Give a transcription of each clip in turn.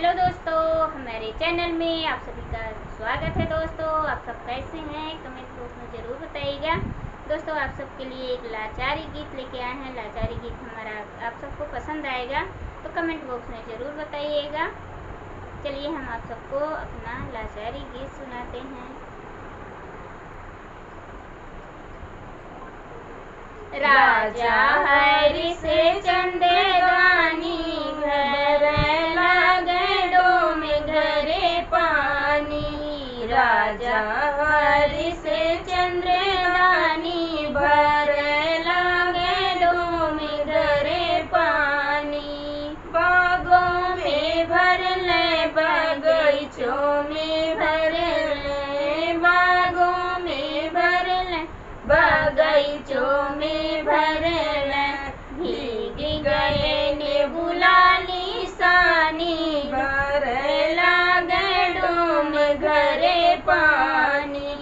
Hello दोस्तों, हमारे channel में आप सभी का स्वागत है। दोस्तों, आप सब कैसे हैं? कमेंट बॉक्स में ज़रूर बताइएगा। दोस्तों, आप सबके लिए एक लाचारी गीत लेके आए हैं। लाचारी गीत हमारा आप सबको पसंद आएगा तो कमेंट बॉक्स में ज़रूर बताइएगा। चलिए हम आप सबको अपना लाचारी गीत सुनाते हैं। राजा हरि से चंदेदानी घर लागे डोम घरे पानी। राजा हरि से चंद्रदानी भर लागे डोम घरे पानी। बागों में भर ले बगीचों में भर ले, बागों में भर ले बगीचों में भर ले। भीग गए नेबुला निशानी भर लागे डोम घरे पानी।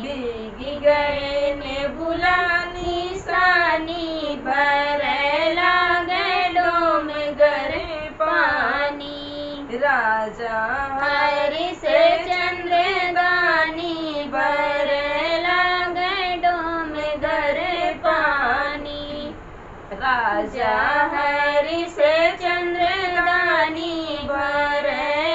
भीग गए नेबुला निशानी भर लागे डोम घरे पानी। राजा हरि से चंद्रदानी भर लागे डोम घरे पानी। राजा हरि से चंद्रदानी भर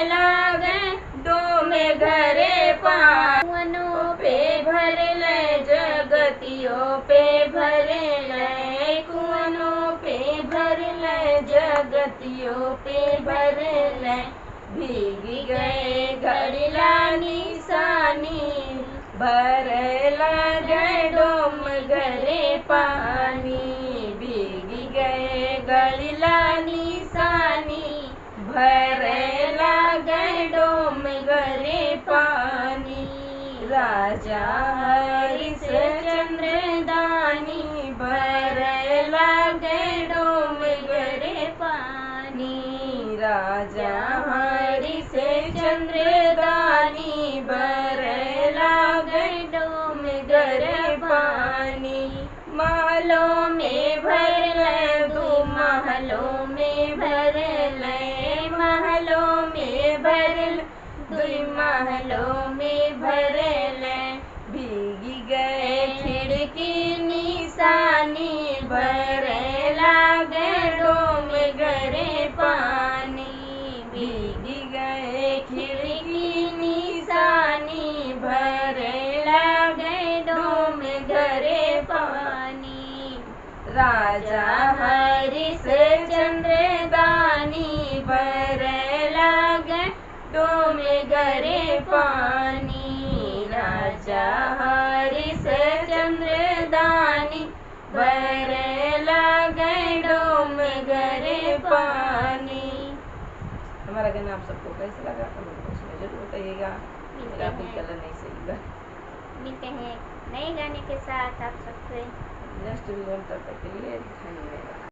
लागे डोम घरे पानी। कुआनों पे भर ले जगतियों पे भर ले, कुआनों पे भर ले जगतियों पे भर ले। भीग गए घड़िला निशानी भर लागे डोम घरे पानी। भीग गए घड़िला निशानी भर लागे डोम घरे पानी। राजा हरि से चंद्रदानी भर लागे डोम घरे पानी। राजा हरि से चंद्रदानी भर लागे डोम घरे पानी। महलों में भर ले दो, महलों में भर ले, महलों में भर ले दुई, महलों में भर ले। भीग गए खिड़की निशानी भर लागे डोम घरे पानी। भीग गए खिड़की निशानी भर लागे डोम घरे पानी। राजा हरि से चंद्रदानी भर लागे डोम घरे पानी। राजा हरि से चंद्रदानी भर लागे डोम घरे पानी। हमारा गाना आप सबको कैसा लगा कमेंट बॉक्स में जरूर बताइएगा। मेरा भी कलर नहीं सही है। मिलते हैं नए गाने के साथ आप सबसे। नेक्स्ट वीडियो तक के लिए धन्यवाद।